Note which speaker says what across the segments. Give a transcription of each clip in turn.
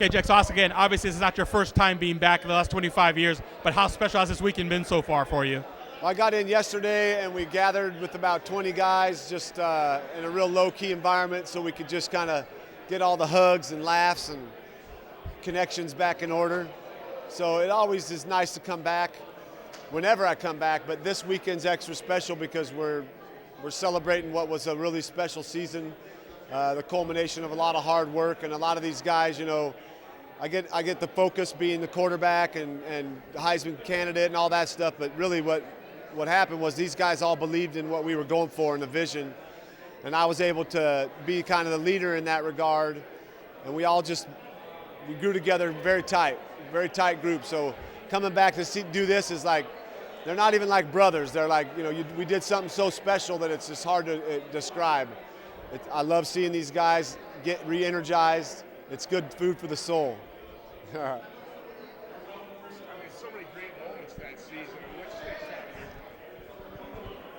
Speaker 1: Okay, Jacobsohn, again, obviously this is not your first time being back in the last 25 years, but how special has this weekend been so far for you?
Speaker 2: Well, I got in yesterday and we gathered with about 20 guys just in a real low-key environment so we could just kind of get all the hugs and laughs and connections back in order. So it always is nice to come back whenever I come back, but this weekend's extra special because we're celebrating what was a really special season, the culmination of a lot of hard work, and a lot of these guys, you know, I get the focus being the quarterback and Heisman candidate and all that stuff, but really what happened was these guys all believed in what we were going for and the vision, and I was able to be kind of the leader in that regard, and we grew together very tight group. So coming back to do this is like, they're not even like brothers. They're like, you know, we did something so special that it's just hard to describe. I love seeing these guys get re-energized. It's good food for the soul.
Speaker 3: So many great moments that season. What sticks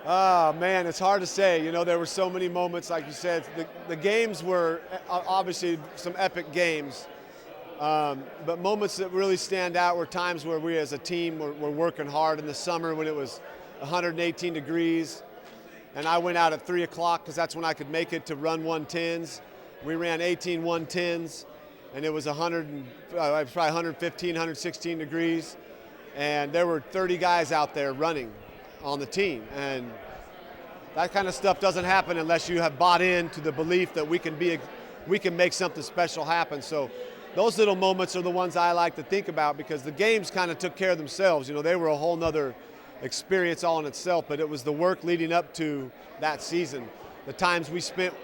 Speaker 3: out
Speaker 2: Oh man, it's hard to say. You know, there were so many moments, like you said. The games were obviously some epic games, but moments that really stand out were times where we as a team were working hard in the summer when it was 118 degrees, and I went out at 3 o'clock because that's when I could make it to run 110s. We ran 18 110s, and it was probably 115, 116 degrees, and there were 30 guys out there running on the team, and that kind of stuff doesn't happen unless you have bought into the belief that we can make something special happen. So those little moments are the ones I like to think about because the games kind of took care of themselves. You know, they were a whole nother experience all in itself, but it was the work leading up to that season, the times we spent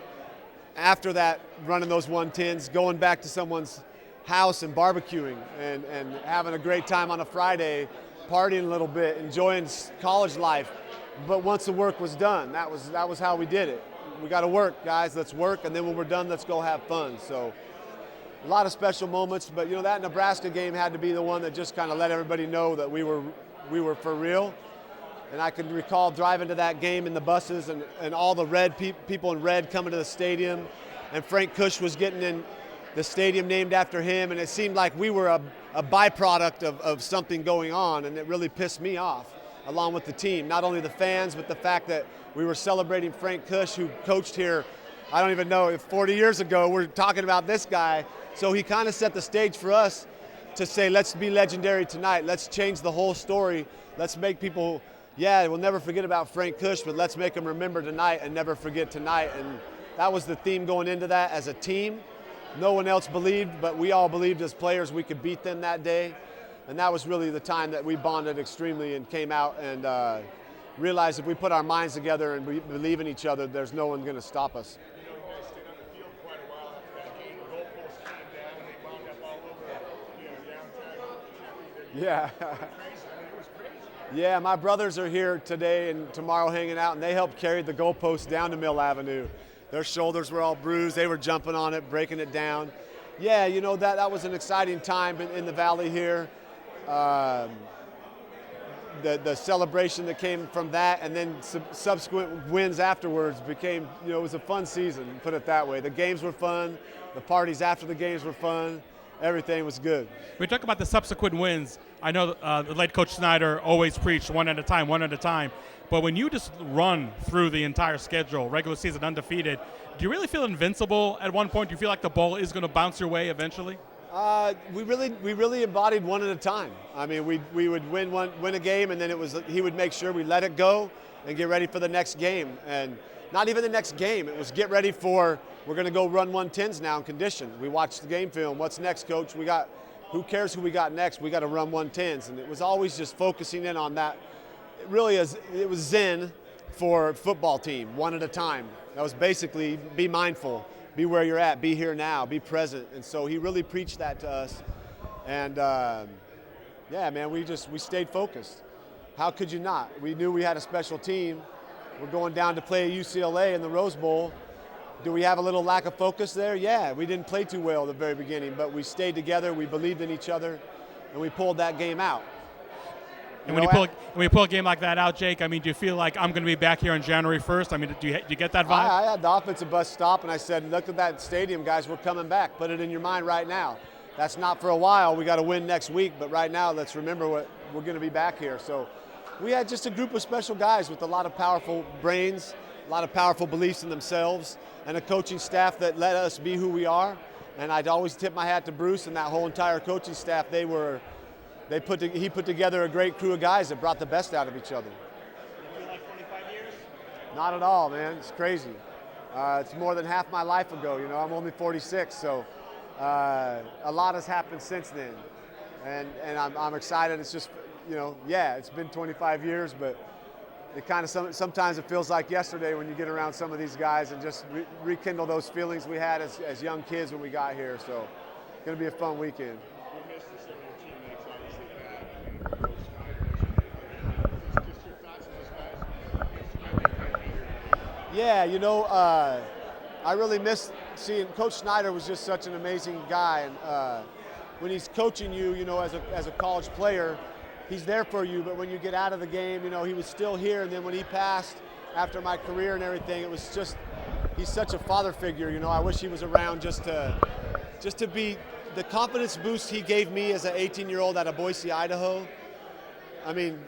Speaker 2: after that running those 110s, going back to someone's house and barbecuing and having a great time on a Friday, partying a little bit, enjoying college life. But once the work was done, that was how we did it. We got to work, guys. Let's work, and then when we're done, let's go have fun. So a lot of special moments, but you know, that Nebraska game had to be the one that just kind of let everybody know that we were for real. And I can recall driving to that game in the buses and all the people in red coming to the stadium, and Frank Kush was getting in the stadium named after him, and it seemed like we were a byproduct of something going on, and it really pissed me off, along with the team. Not only the fans, but the fact that we were celebrating Frank Kush, who coached here, I don't even know, 40 years ago. We're talking about this guy. So he kind of set the stage for us to say, let's be legendary tonight. Let's change the whole story. Let's make people, yeah, we'll never forget about Frank Kush, but let's make them remember tonight and never forget tonight. And that was the theme going into that as a team. No one else believed, but we all believed as players we could beat them that day. And that was really the time that we bonded extremely and came out and realized if we put our minds together and we believe in each other, there's no one going to stop us.
Speaker 3: You know, you guys stayed on the field quite a while after that game. The goalposts came down and they wound up all over the downtown.
Speaker 2: Yeah.
Speaker 3: Crazy. I mean, it was crazy.
Speaker 2: Yeah, my brothers are here today and tomorrow hanging out, and they helped carry the goalposts down to Mill Avenue. Their shoulders were all bruised. They were jumping on it, breaking it down. Yeah, you know, that was an exciting time in the Valley here. The celebration that came from that, and then subsequent wins afterwards became, you know, it was a fun season, put it that way. The games were fun. The parties after the games were fun. Everything was good.
Speaker 1: We talk about the subsequent wins. I know the late Coach Snyder always preached one at a time, one at a time. But when you just run through the entire schedule, regular season undefeated, do you really feel invincible at one point? Do you feel like the ball is going to bounce your way eventually?
Speaker 2: We really embodied one at a time. I mean, we would win a game, and then he would make sure we let it go and get ready for the next game. And not even the next game. It was get ready for, we're going to go run 110s now in condition. We watched the game film. What's next, coach? Who cares who we got next? We got to run 110s. And it was always just focusing in on that. It was Zen for football team, one at a time. That was basically be mindful, be where you're at, be here now, be present. And so he really preached that to us. And yeah, man, we stayed focused. How could you not? We knew we had a special team. We're going down to play UCLA in the Rose Bowl. Do we have a little lack of focus there? Yeah, we didn't play too well at the very beginning, but we stayed together, we believed in each other, and we pulled that game out.
Speaker 1: And when you pull a game like that out, Jake, I mean, do you feel like I'm going to be back here on January 1st? I mean, do you get that vibe?
Speaker 2: I had the offensive bus stop, and I said, look at that stadium, guys, we're coming back. Put it in your mind right now. That's not for a while. We got to win next week, but right now, let's remember what we're going to be back here. So we had just a group of special guys with a lot of powerful brains, a lot of powerful beliefs in themselves, and a coaching staff that let us be who we are. And I'd always tip my hat to Bruce and that whole entire coaching staff. He put together a great crew of guys that brought the best out of each other.
Speaker 3: You feel like 25 years?
Speaker 2: Not at all, man. It's crazy. It's more than half my life ago. You know, I'm only 46, so a lot has happened since then. And I'm excited. It's just, you know, yeah, it's been 25 years, but it kind of sometimes it feels like yesterday when you get around some of these guys and just rekindle those feelings we had as young kids when we got here. So it's going to be a fun weekend.
Speaker 3: You missed some of your teammates, obviously, Pat, and Coach Snyder. Just your thoughts on those guys. It's really great to be here.
Speaker 2: Yeah, you know, I really miss seeing Coach Snyder. Was just such an amazing guy, and when he's coaching you, you know, as a college player, he's there for you. But when you get out of the game, you know, he was still here. And then when he passed after my career and everything, it was just, he's such a father figure. You know, I wish he was around just to be the confidence boost he gave me as an 18-year-old out of Boise, Idaho. I mean,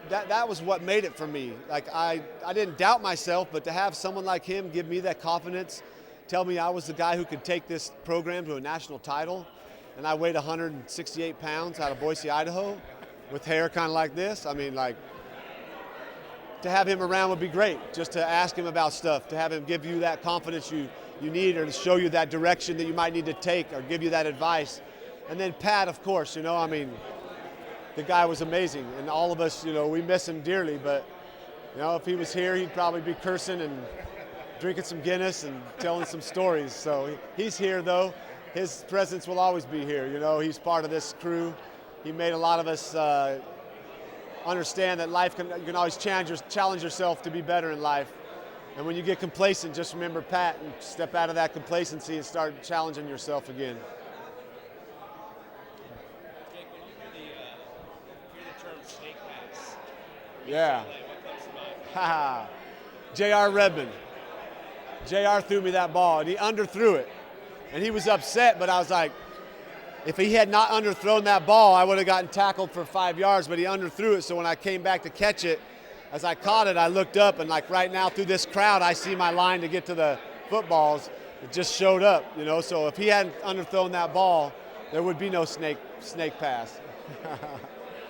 Speaker 2: that was what made it for me. Like I didn't doubt myself, but to have someone like him give me that confidence, tell me I was the guy who could take this program to a national title, and I weighed 168 pounds out of Boise, Idaho, with hair kind of like this. I mean, like, to have him around would be great, just to ask him about stuff, to have him give you that confidence you need, or to show you that direction that you might need to take, or give you that advice. And then Pat, of course, you know, I mean, the guy was amazing, and all of us, you know, we miss him dearly, but, you know, if he was here, he'd probably be cursing and drinking some Guinness and telling some stories. So he's here, though. His presence will always be here. You know, he's part of this crew. He made a lot of us understand that life you can always challenge yourself to be better in life. And when you get complacent, just remember Pat and step out of that complacency and start challenging yourself again.
Speaker 4: Jake, when you hear the term snake pass,
Speaker 2: Yeah.
Speaker 4: what comes to mind?
Speaker 2: Ha J.R. Redmond. J.R. threw me that ball, and he underthrew it. And he was upset, but I was like, if he had not underthrown that ball, I would have gotten tackled for 5 yards, but he underthrew it. So when I came back to catch it, as I caught it, I looked up, and like right now through this crowd, I see my line to get to the footballs. It just showed up, you know. So if he hadn't underthrown that ball, there would be no snake pass.